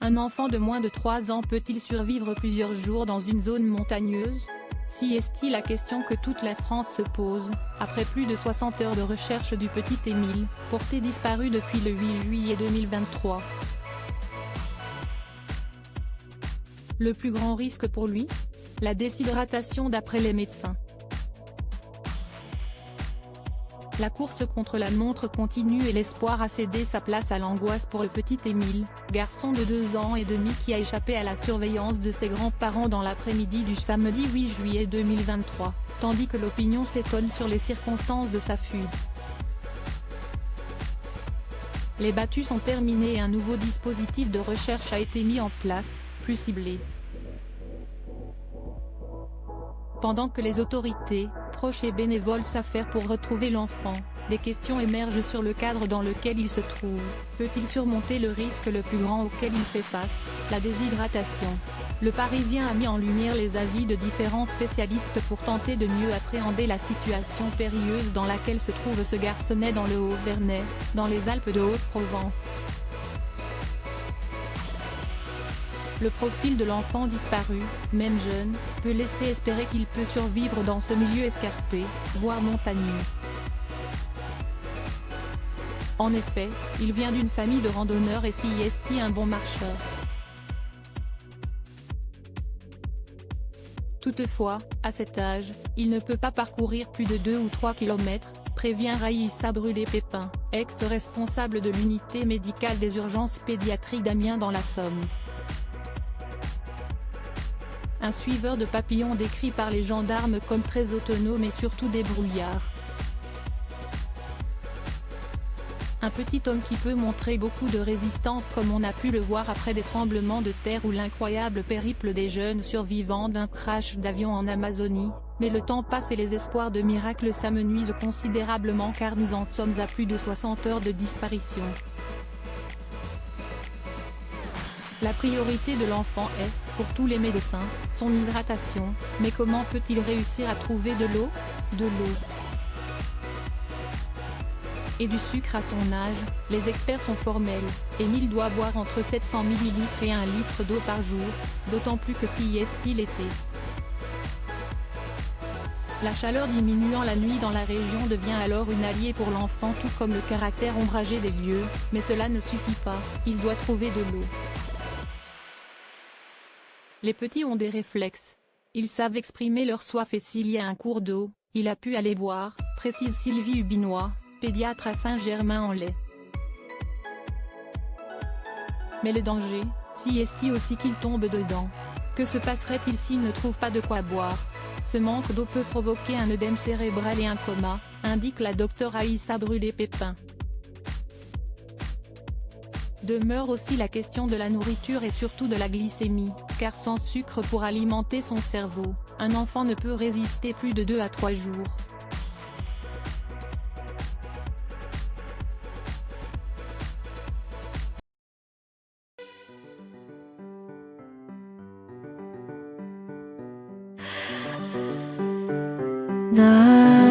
Un enfant de moins de 3 ans peut-il survivre plusieurs jours dans une zone montagneuse? Si est la question que toute la France se pose, après plus de 60 heures de recherche du petit Émile, porté disparu depuis le 8 juillet 2023. Le plus grand risque pour lui? La déshydratation d'après les médecins. La course contre la montre continue et l'espoir a cédé sa place à l'angoisse pour le petit Émile, garçon de 2 ans et demi qui a échappé à la surveillance de ses grands-parents dans l'après-midi du samedi 8 juillet 2023, tandis que l'opinion s'étonne sur les circonstances de sa fuite. Les battues sont terminées et un nouveau dispositif de recherche a été mis en place, plus ciblé. Pendant que les autorités, proches et bénévoles s'affairent pour retrouver l'enfant, des questions émergent sur le cadre dans lequel il se trouve. Peut-il surmonter le risque le plus grand auquel il fait face, la déshydratation? Le Parisien a mis en lumière les avis de différents spécialistes pour tenter de mieux appréhender la situation périlleuse dans laquelle se trouve ce garçonnet dans le Haut-Vernay, dans les Alpes de Haute-Provence. Le profil de l'enfant disparu, même jeune, peut laisser espérer qu'il peut survivre dans ce milieu escarpé, voire montagneux. En effet, il vient d'une famille de randonneurs et est un bon marcheur. Toutefois, à cet âge, il ne peut pas parcourir plus de 2 ou 3 km, prévient Raïssa Brûlé-Pépin, ex-responsable de l'unité médicale des urgences pédiatriques d'Amiens dans la Somme. Un suiveur de papillons décrit par les gendarmes comme très autonome et surtout débrouillard. Un petit homme qui peut montrer beaucoup de résistance comme on a pu le voir après des tremblements de terre ou l'incroyable périple des jeunes survivants d'un crash d'avion en Amazonie, mais le temps passe et les espoirs de miracle s'amenuisent considérablement car nous en sommes à plus de 60 heures de disparition. La priorité de l'enfant est, pour tous les médecins, son hydratation, mais comment peut-il réussir à trouver de l'eau? De l'eau et du sucre à son âge, les experts sont formels, Émile doit boire entre 700 ml et 1 litre d'eau par jour, d'autant plus que si il était. La chaleur diminuant la nuit dans la région devient alors une alliée pour l'enfant tout comme le caractère ombragé des lieux, mais cela ne suffit pas, il doit trouver de l'eau. Les petits ont des réflexes. Ils savent exprimer leur soif et s'il y a un cours d'eau, il a pu aller boire, précise Sylvie Hubinois, pédiatre à Saint-Germain-en-Laye. Mais le danger, si aussi qu'il tombe dedans. Que se passerait-il s'il ne trouve pas de quoi boire? Ce manque d'eau peut provoquer un œdème cérébral et un coma, indique la docteure Aïssa Brûlé-Pépin. Demeure aussi la question de la nourriture et surtout de la glycémie, car sans sucre pour alimenter son cerveau, un enfant ne peut résister plus de 2 à 3 jours. 나